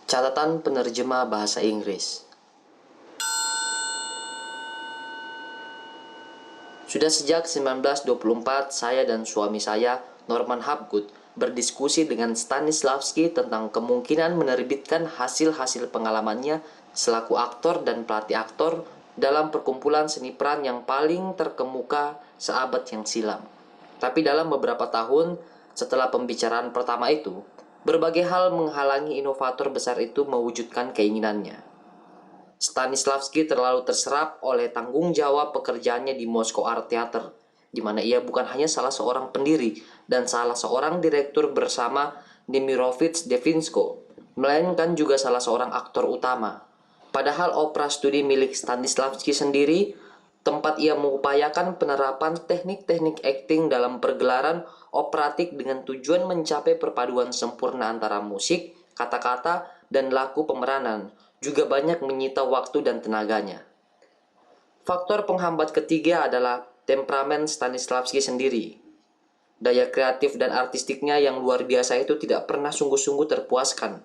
Catatan penerjemah bahasa Inggris. Sudah sejak 1924, saya dan suami saya, Norman Hapgood, berdiskusi dengan Stanislavski tentang kemungkinan menerbitkan hasil-hasil pengalamannya selaku aktor dan pelatih aktor dalam perkumpulan seni peran yang paling terkemuka seabad yang silam. Tapi dalam beberapa tahun setelah pembicaraan pertama itu, berbagai hal menghalangi inovator besar itu mewujudkan keinginannya. Stanislavski terlalu terserap oleh tanggung jawab pekerjaannya di Moscow Art Theater, di mana ia bukan hanya salah seorang pendiri dan salah seorang direktur bersama Nemirovich Devinsko, melainkan juga salah seorang aktor utama. Padahal opera studi milik Stanislavski sendiri, tempat ia mengupayakan penerapan teknik-teknik akting dalam pergelaran operatik dengan tujuan mencapai perpaduan sempurna antara musik, kata-kata, dan laku pemeranan, juga banyak menyita waktu dan tenaganya. Faktor penghambat ketiga adalah temperamen Stanislavski sendiri. Daya kreatif dan artistiknya yang luar biasa itu tidak pernah sungguh-sungguh terpuaskan.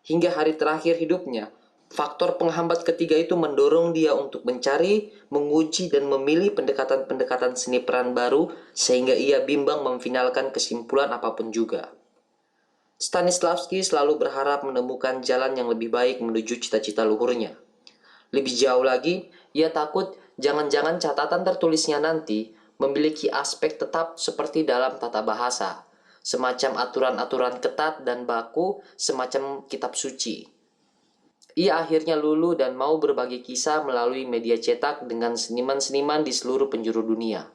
Hingga hari terakhir hidupnya, faktor penghambat ketiga itu mendorong dia untuk mencari, menguji, dan memilih pendekatan-pendekatan seni peran baru sehingga ia bimbang memfinalkan kesimpulan apapun juga. Stanislavski selalu berharap menemukan jalan yang lebih baik menuju cita-cita luhurnya. Lebih jauh lagi, ia takut jangan-jangan catatan tertulisnya nanti memiliki aspek tetap seperti dalam tata bahasa, semacam aturan-aturan ketat dan baku, semacam kitab suci. Ia akhirnya luluh dan mau berbagi kisah melalui media cetak dengan seniman-seniman di seluruh penjuru dunia.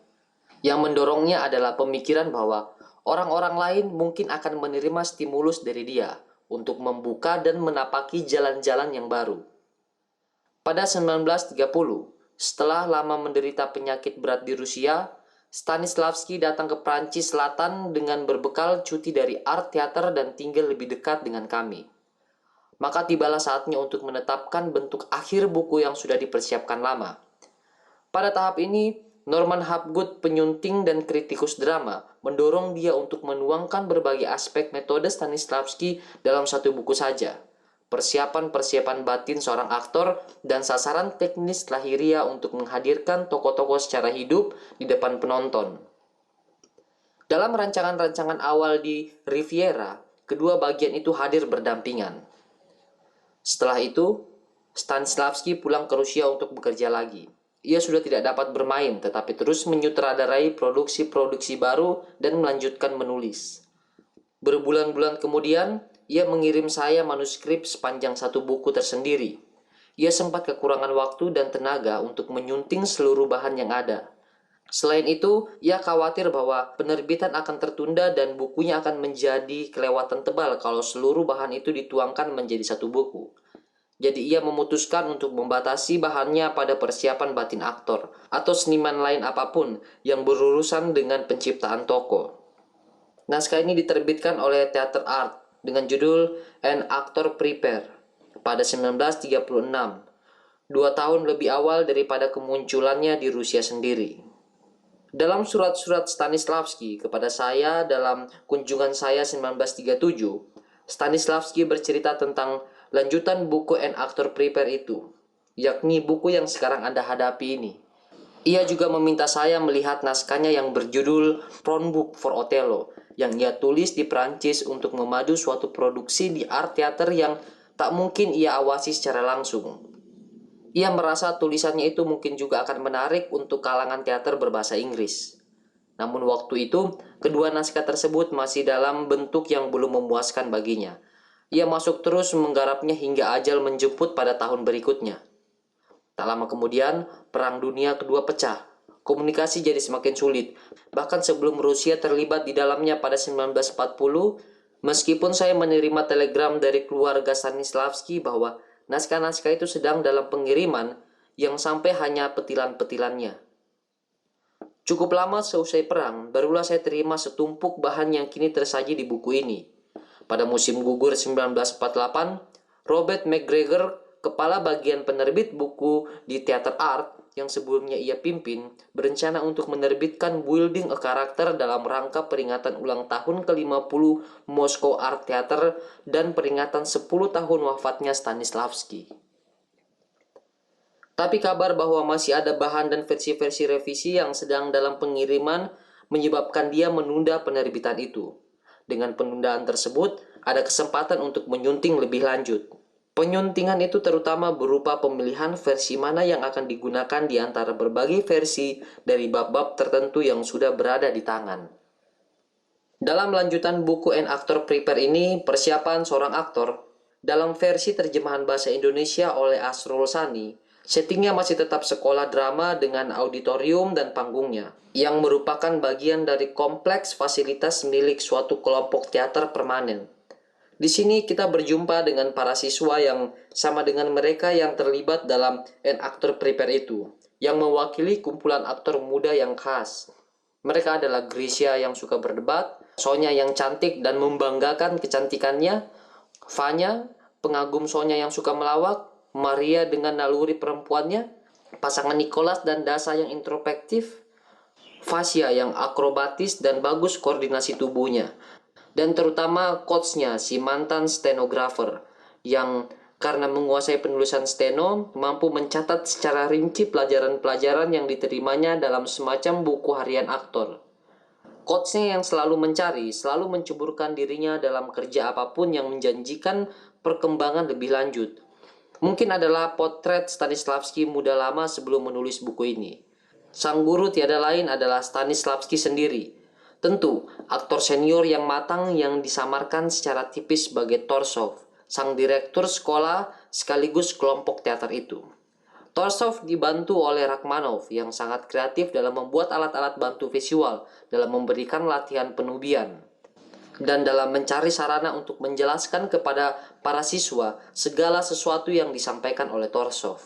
Yang mendorongnya adalah pemikiran bahwa orang-orang lain mungkin akan menerima stimulus dari dia untuk membuka dan menapaki jalan-jalan yang baru. Pada 1930, setelah lama menderita penyakit berat di Rusia, Stanislavski datang ke Prancis Selatan dengan berbekal cuti dari art theater dan tinggal lebih dekat dengan kami. Maka tibalah saatnya untuk menetapkan bentuk akhir buku yang sudah dipersiapkan lama. Pada tahap ini, Norman Hapgood, penyunting dan kritikus drama, mendorong dia untuk menuangkan berbagai aspek metode Stanislavski dalam satu buku saja. Persiapan-persiapan batin seorang aktor dan sasaran teknis lahiria untuk menghadirkan tokoh-tokoh secara hidup di depan penonton. Dalam rancangan-rancangan awal di Riviera, kedua bagian itu hadir berdampingan. Setelah itu, Stanislavski pulang ke Rusia untuk bekerja lagi. Ia sudah tidak dapat bermain, tetapi terus menyutradarai produksi-produksi baru dan melanjutkan menulis. Berbulan-bulan kemudian, ia mengirim saya manuskrip sepanjang satu buku tersendiri. Ia sempat kekurangan waktu dan tenaga untuk menyunting seluruh bahan yang ada. Selain itu, ia khawatir bahwa penerbitan akan tertunda dan bukunya akan menjadi kelewatan tebal kalau seluruh bahan itu dituangkan menjadi satu buku. Jadi ia memutuskan untuk membatasi bahannya pada persiapan batin aktor atau seniman lain apapun yang berurusan dengan penciptaan tokoh. Naskah ini diterbitkan oleh Theater Art dengan judul An Actor Prepare pada 1936, 2 tahun lebih awal daripada kemunculannya di Rusia sendiri. Dalam surat-surat Stanislavski kepada saya dalam kunjungan saya 1937, Stanislavski bercerita tentang lanjutan buku An Actor Prepare itu, yakni buku yang sekarang Anda hadapi ini. Ia juga meminta saya melihat naskahnya yang berjudul Front Book for Othello, yang ia tulis di Prancis untuk memadu suatu produksi di art theater yang tak mungkin ia awasi secara langsung. Ia merasa tulisannya itu mungkin juga akan menarik untuk kalangan teater berbahasa Inggris. Namun waktu itu, kedua naskah tersebut masih dalam bentuk yang belum memuaskan baginya. Ia masuk terus menggarapnya hingga ajal menjemput pada tahun berikutnya. Tak lama kemudian, Perang Dunia Kedua pecah. Komunikasi jadi semakin sulit. Bahkan sebelum Rusia terlibat di dalamnya pada 1940, meskipun saya menerima telegram dari keluarga Stanislavski bahwa naskah-naskah itu sedang dalam pengiriman, yang sampai hanya petilan-petilannya. Cukup lama seusai perang, barulah saya terima setumpuk bahan yang kini tersaji di buku ini. Pada musim gugur 1948, Robert McGregor, kepala bagian penerbit buku di Theater Art, yang sebelumnya ia pimpin berencana untuk menerbitkan Building a Character dalam rangka peringatan ulang tahun ke-50 Moscow Art Theater dan peringatan 10 tahun wafatnya Stanislavski. Tapi kabar bahwa masih ada bahan dan versi-versi revisi yang sedang dalam pengiriman menyebabkan dia menunda penerbitan itu. Dengan penundaan tersebut, ada kesempatan untuk menyunting lebih lanjut. Penyuntingan itu terutama berupa pemilihan versi mana yang akan digunakan di antara berbagai versi dari bab-bab tertentu yang sudah berada di tangan. Dalam lanjutan buku An Actor Prepare ini, persiapan seorang aktor, dalam versi terjemahan bahasa Indonesia oleh Asrul Sani, settingnya masih tetap sekolah drama dengan auditorium dan panggungnya, yang merupakan bagian dari kompleks fasilitas milik suatu kelompok teater permanen. Di sini kita berjumpa dengan para siswa yang sama dengan mereka yang terlibat dalam An Actor Prepare itu, yang mewakili kumpulan aktor muda yang khas. Mereka adalah Grisha yang suka berdebat, Sonya yang cantik dan membanggakan kecantikannya, Vanya, pengagum Sonya yang suka melawak, Maria dengan naluri perempuannya, pasangan Nicholas dan Dasa yang introspektif, Vasya yang akrobatis dan bagus koordinasi tubuhnya, dan terutama coachnya si mantan stenografer yang karena menguasai penulisan steno mampu mencatat secara rinci pelajaran-pelajaran yang diterimanya dalam semacam buku harian aktor. Coachnya yang selalu mencari, selalu menceburkan dirinya dalam kerja apapun yang menjanjikan perkembangan lebih lanjut. Mungkin adalah potret Stanislavski muda lama sebelum menulis buku ini. Sang guru tiada lain adalah Stanislavski sendiri. Tentu, aktor senior yang matang yang disamarkan secara tipis sebagai Torsov, sang direktur sekolah sekaligus kelompok teater itu. Torsov dibantu oleh Rachmanov yang sangat kreatif dalam membuat alat-alat bantu visual dalam memberikan latihan penubian dan dalam mencari sarana untuk menjelaskan kepada para siswa segala sesuatu yang disampaikan oleh Torsov.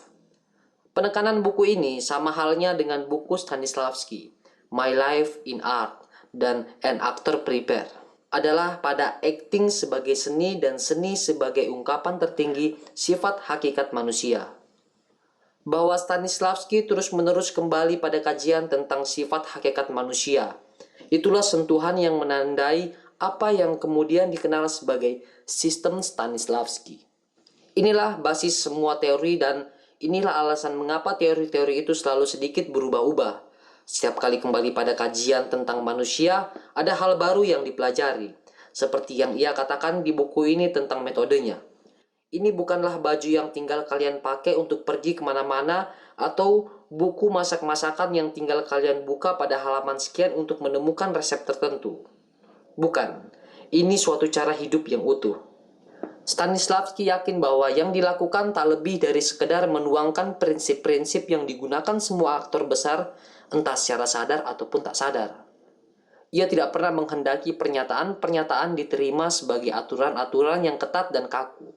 Penekanan buku ini sama halnya dengan buku Stanislavski, My Life in Art dan An Actor Prepare, adalah pada acting sebagai seni dan seni sebagai ungkapan tertinggi sifat hakikat manusia. Bahwa Stanislavski terus-menerus kembali pada kajian tentang sifat hakikat manusia, itulah sentuhan yang menandai apa yang kemudian dikenal sebagai sistem Stanislavski. Inilah basis semua teori dan inilah alasan mengapa teori-teori itu selalu sedikit berubah-ubah. Setiap kali kembali pada kajian tentang manusia, ada hal baru yang dipelajari. Seperti yang ia katakan di buku ini tentang metodenya. Ini bukanlah baju yang tinggal kalian pakai untuk pergi kemana-mana atau buku masak-masakan yang tinggal kalian buka pada halaman sekian untuk menemukan resep tertentu. Bukan, ini suatu cara hidup yang utuh. Stanislavski yakin bahwa yang dilakukan tak lebih dari sekedar menuangkan prinsip-prinsip yang digunakan semua aktor besar, entah secara sadar ataupun tak sadar. Ia tidak pernah menghendaki pernyataan-pernyataan diterima sebagai aturan-aturan yang ketat dan kaku,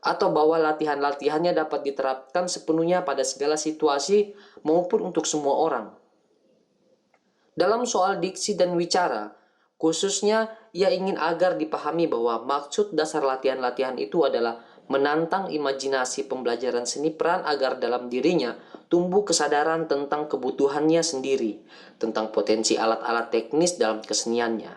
atau bahwa latihan-latihannya dapat diterapkan sepenuhnya pada segala situasi maupun untuk semua orang. Dalam soal diksi dan wicara, khususnya ia ingin agar dipahami bahwa maksud dasar latihan-latihan itu adalah menantang imajinasi pembelajaran seni peran agar dalam dirinya tumbuh kesadaran tentang kebutuhannya sendiri, tentang potensi alat-alat teknis dalam keseniannya.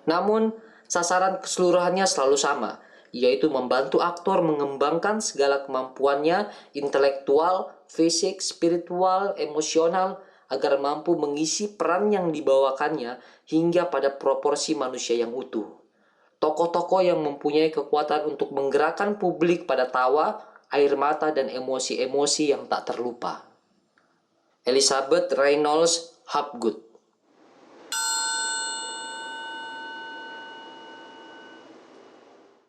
Namun, sasaran keseluruhannya selalu sama, yaitu membantu aktor mengembangkan segala kemampuannya intelektual, fisik, spiritual, emosional, agar mampu mengisi peran yang dibawakannya hingga pada proporsi manusia yang utuh. Tokoh-tokoh yang mempunyai kekuatan untuk menggerakkan publik pada tawa, air mata, dan emosi-emosi yang tak terlupa. Elizabeth Reynolds Hapgood.